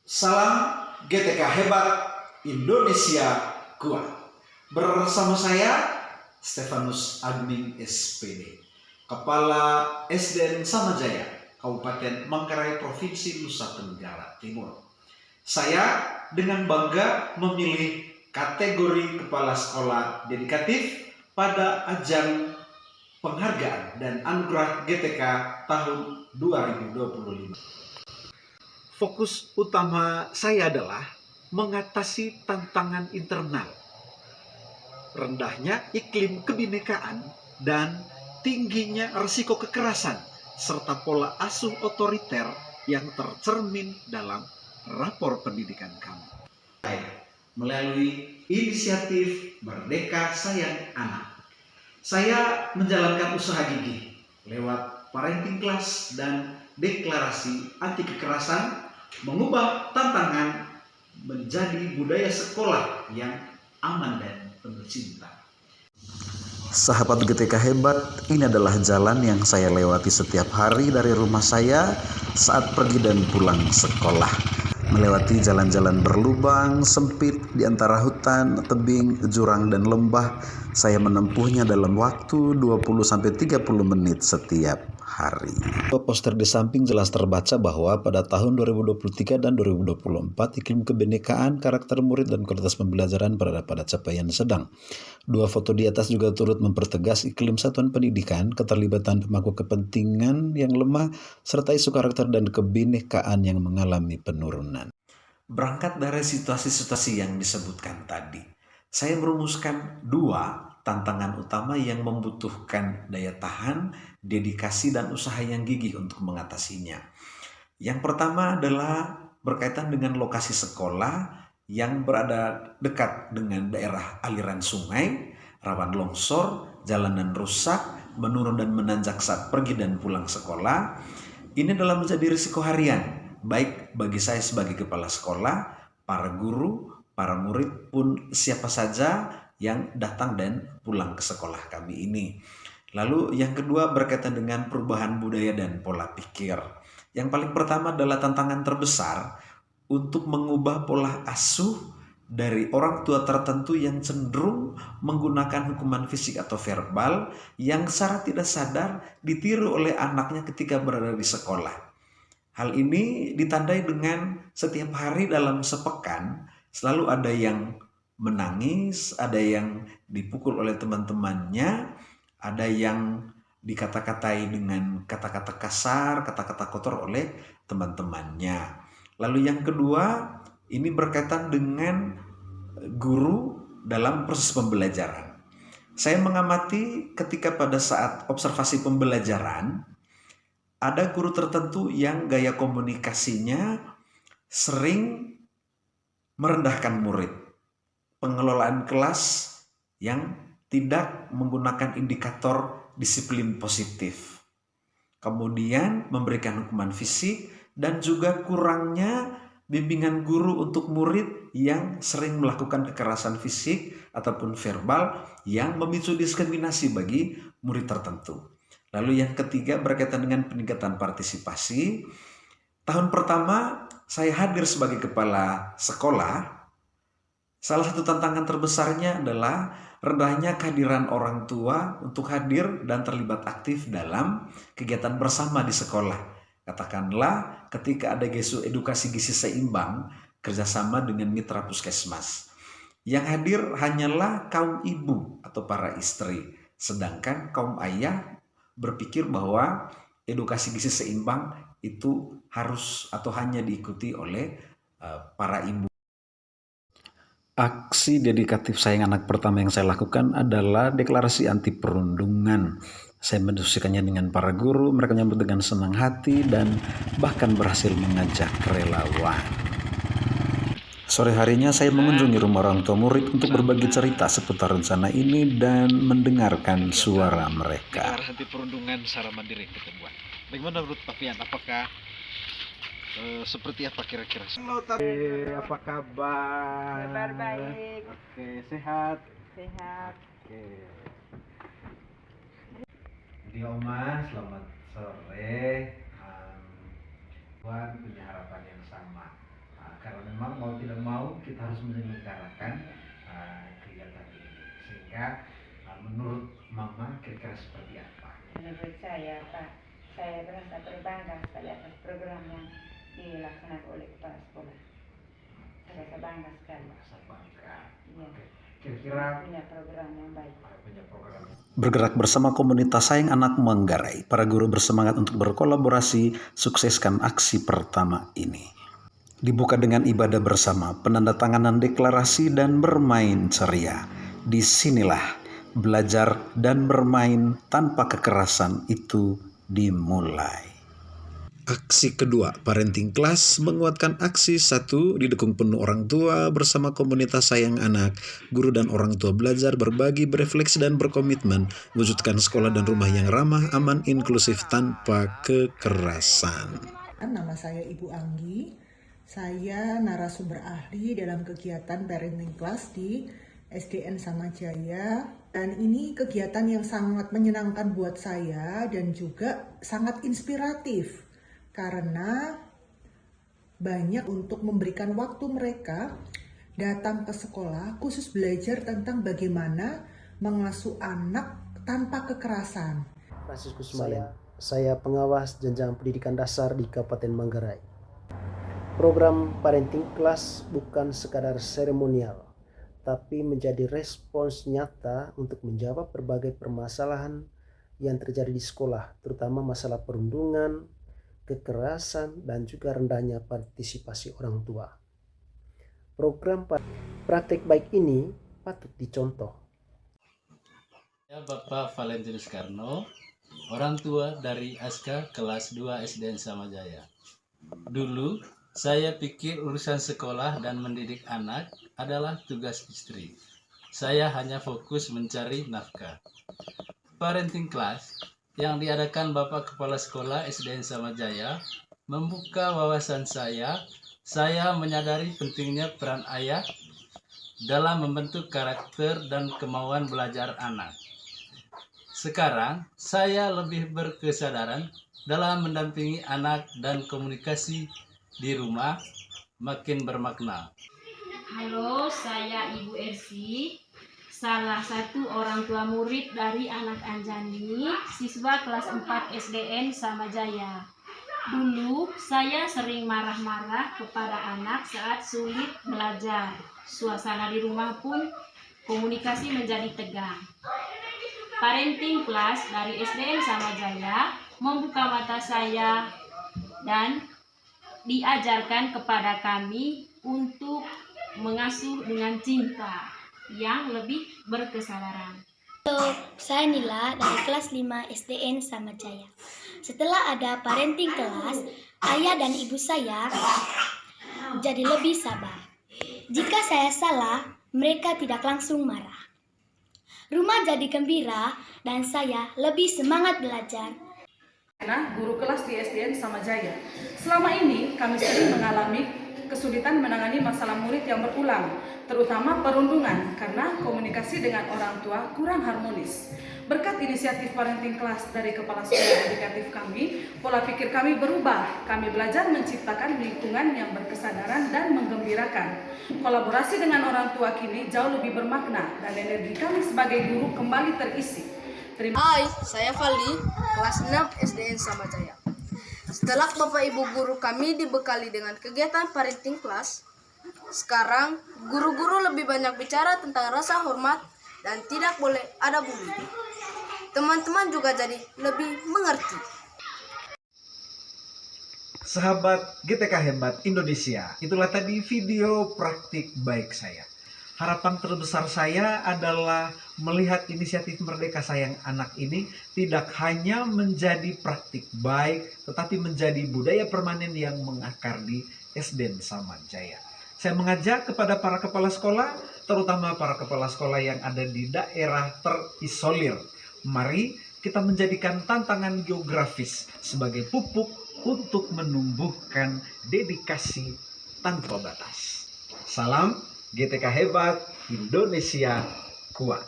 Salam GTK hebat, Indonesia kuat. Bersama saya Stefanus Admin SPD, Kepala SDN Samajaya, Kabupaten Manggarai, Provinsi Nusa Tenggara Timur. Saya dengan bangga memilih kategori Kepala Sekolah Dedikatif pada ajang penghargaan dan anugerah GTK tahun 2025. Fokus utama saya adalah mengatasi tantangan internal, rendahnya iklim kebinekaan, dan tingginya risiko kekerasan, serta pola asuh otoriter yang tercermin dalam rapor pendidikan kami. Melalui inisiatif Merdeka Sayang Anak, saya menjalankan usaha gigih lewat parenting class dan deklarasi anti kekerasan, mengubah tantangan menjadi budaya sekolah yang aman dan penuh cinta. Sahabat GTK hebat, ini adalah jalan yang saya lewati setiap hari dari rumah saya saat pergi dan pulang sekolah. Melewati jalan-jalan berlubang, sempit di antara hutan, tebing, jurang, dan lembah, saya menempuhnya dalam waktu 20-30 menit setiap hari. Poster di samping jelas terbaca bahwa pada tahun 2023 dan 2024 iklim kebinekaan, karakter murid, dan kualitas pembelajaran berada pada capaian sedang. Dua foto di atas juga turut mempertegas iklim satuan pendidikan, keterlibatan pemangku kepentingan yang lemah, serta isu karakter dan kebinekaan yang mengalami penurunan. Berangkat dari situasi-situasi yang disebutkan tadi, saya merumuskan dua tantangan utama yang membutuhkan daya tahan, dedikasi, dan usaha yang gigih untuk mengatasinya. Yang pertama adalah berkaitan dengan lokasi sekolah yang berada dekat dengan daerah aliran sungai, rawan longsor, jalanan rusak, menurun dan menanjak saat pergi dan pulang sekolah. Ini adalah menjadi risiko harian, baik bagi saya sebagai kepala sekolah, para guru, para murid pun siapa saja yang datang dan pulang ke sekolah kami ini. Lalu yang kedua berkaitan dengan perubahan budaya dan pola pikir. Yang paling pertama adalah tantangan terbesar untuk mengubah pola asuh dari orang tua tertentu yang cenderung menggunakan hukuman fisik atau verbal yang secara tidak sadar ditiru oleh anaknya ketika berada di sekolah. Hal ini ditandai dengan setiap hari dalam sepekan selalu ada yang menangis, ada yang dipukul oleh teman-temannya, ada yang dikata-katai dengan kata-kata kasar, kata-kata kotor oleh teman-temannya. Lalu yang kedua, ini berkaitan dengan guru dalam proses pembelajaran. Saya mengamati ketika pada saat observasi pembelajaran, ada guru tertentu yang gaya komunikasinya sering merendahkan murid. Pengelolaan kelas yang tidak menggunakan indikator disiplin positif. Kemudian memberikan hukuman fisik dan juga kurangnya bimbingan guru untuk murid yang sering melakukan kekerasan fisik ataupun verbal yang memicu diskriminasi bagi murid tertentu. Lalu yang ketiga berkaitan dengan peningkatan partisipasi. Tahun pertama saya hadir sebagai kepala sekolah. Salah satu tantangan terbesarnya adalah rendahnya kehadiran orang tua untuk hadir dan terlibat aktif dalam kegiatan bersama di sekolah. Katakanlah ketika ada isu edukasi gizi seimbang kerjasama dengan mitra puskesmas. Yang hadir hanyalah kaum ibu atau para istri, sedangkan kaum ayah berpikir bahwa edukasi gizi seimbang itu harus atau hanya diikuti oleh para ibu. Aksi dedikatif sayang anak pertama yang saya lakukan adalah deklarasi anti perundungan. Saya mendiskusikannya dengan para guru, mereka menyambut dengan senang hati dan bahkan berhasil mengajak relawan. Sore harinya saya mengunjungi rumah orang tua murid untuk berbagi cerita seputar rencana ini dan mendengarkan suara mereka. Deklarasi anti perundungan secara mandiri ketemuan. Bagaimana menurut Pak Fian? Apakah seperti apa kira-kira? Halo, apa kabar? Kabar baik. Oke, sehat. Sehat. Oke. Jadi Oma, selamat sore. Tuhan punya harapan yang sama. kita harus menyelenggarakan kegiatan ini. Sehingga menurut Mama kira-kira seperti apa? Menurut saya, Pak, saya merasa berbangga sekali atas program yang dilaksanakan oleh kepala sekolah. Saya rasa bangga sekali. Merasa bangga. Iya. Kira-kira Punya program yang baik. punya program. Bergerak bersama komunitas Sayang Anak Manggarai, para guru bersemangat untuk berkolaborasi sukseskan aksi pertama ini. Dibuka dengan ibadah bersama, penandatanganan deklarasi dan bermain ceria. Disinilah belajar dan bermain tanpa kekerasan itu dimulai. Aksi kedua, parenting class menguatkan aksi satu, didukung penuh orang tua bersama komunitas Sayang Anak. Guru dan orang tua belajar, berbagi, berefleksi, dan berkomitmen wujudkan sekolah dan rumah yang ramah, aman, inklusif tanpa kekerasan. Nama saya Ibu Anggi, saya narasumber ahli dalam kegiatan parenting class di SDN Samajaya. Dan ini kegiatan yang sangat menyenangkan buat saya dan juga sangat inspiratif. Karena banyak untuk memberikan waktu mereka datang ke sekolah khusus belajar tentang bagaimana mengasuh anak tanpa kekerasan. Franciscus Malen, saya pengawas jenjang pendidikan dasar di Kabupaten Manggarai. Program parenting class bukan sekadar seremonial, tapi menjadi respons nyata untuk menjawab berbagai permasalahan yang terjadi di sekolah, terutama masalah perundungan, kekerasan, dan juga rendahnya partisipasi orang tua. Program praktek baik ini patut dicontoh. Saya Bapak Valentinus Karno, orang tua dari Aska kelas 2 SDN Samajaya. Dulu saya pikir urusan sekolah dan mendidik anak adalah tugas istri. Saya hanya fokus mencari nafkah. Parenting class yang diadakan Bapak Kepala Sekolah SDN Samajaya membuka wawasan saya menyadari pentingnya peran ayah dalam membentuk karakter dan kemauan belajar anak. Sekarang, saya lebih berkesadaran dalam mendampingi anak dan komunikasi di rumah makin bermakna. Halo, saya Ibu Ersi, salah satu orang tua murid dari anak Anjani, siswa kelas 4 SDN Samajaya. Dulu saya sering marah-marah kepada anak saat sulit belajar. Suasana di rumah pun komunikasi menjadi tegang. Parenting class dari SDN Samajaya membuka mata saya dan diajarkan kepada kami untuk mengasuh dengan cinta yang lebih berkesadaran. Halo, saya Nila dari kelas 5 SDN Samajaya. Setelah ada parenting kelas, ayah dan ibu saya jadi lebih sabar. Jika saya salah, mereka tidak langsung marah. Rumah jadi gembira dan saya lebih semangat belajar. Guru kelas di SDN Samajaya. Selama ini kami sering mengalami kesulitan menangani masalah murid yang berulang, terutama perundungan karena komunikasi dengan orang tua kurang harmonis. Berkat inisiatif parenting class dari Kepala Sekolah Edukatif kami, pola pikir kami berubah. Kami belajar menciptakan lingkungan yang berkesadaran dan menggembirakan. Kolaborasi dengan orang tua kini jauh lebih bermakna dan energi kami sebagai guru kembali terisi. Hai, saya Fali, kelas 6 SDN Samajaya. Setelah Bapak Ibu guru kami dibekali dengan kegiatan parenting class, sekarang guru-guru lebih banyak bicara tentang rasa hormat dan tidak boleh ada bully. Teman-teman juga jadi lebih mengerti. Sahabat GTK Hebat Indonesia, itulah tadi video praktik baik saya. Harapan terbesar saya adalah melihat inisiatif Merdeka Sayang Anak ini tidak hanya menjadi praktik baik, tetapi menjadi budaya permanen yang mengakar di SDN Samajaya. Saya mengajak kepada para kepala sekolah, terutama para kepala sekolah yang ada di daerah terisolir. Mari kita menjadikan tantangan geografis sebagai pupuk untuk menumbuhkan dedikasi tanpa batas. Salam GTK Hebat Indonesia Kuat.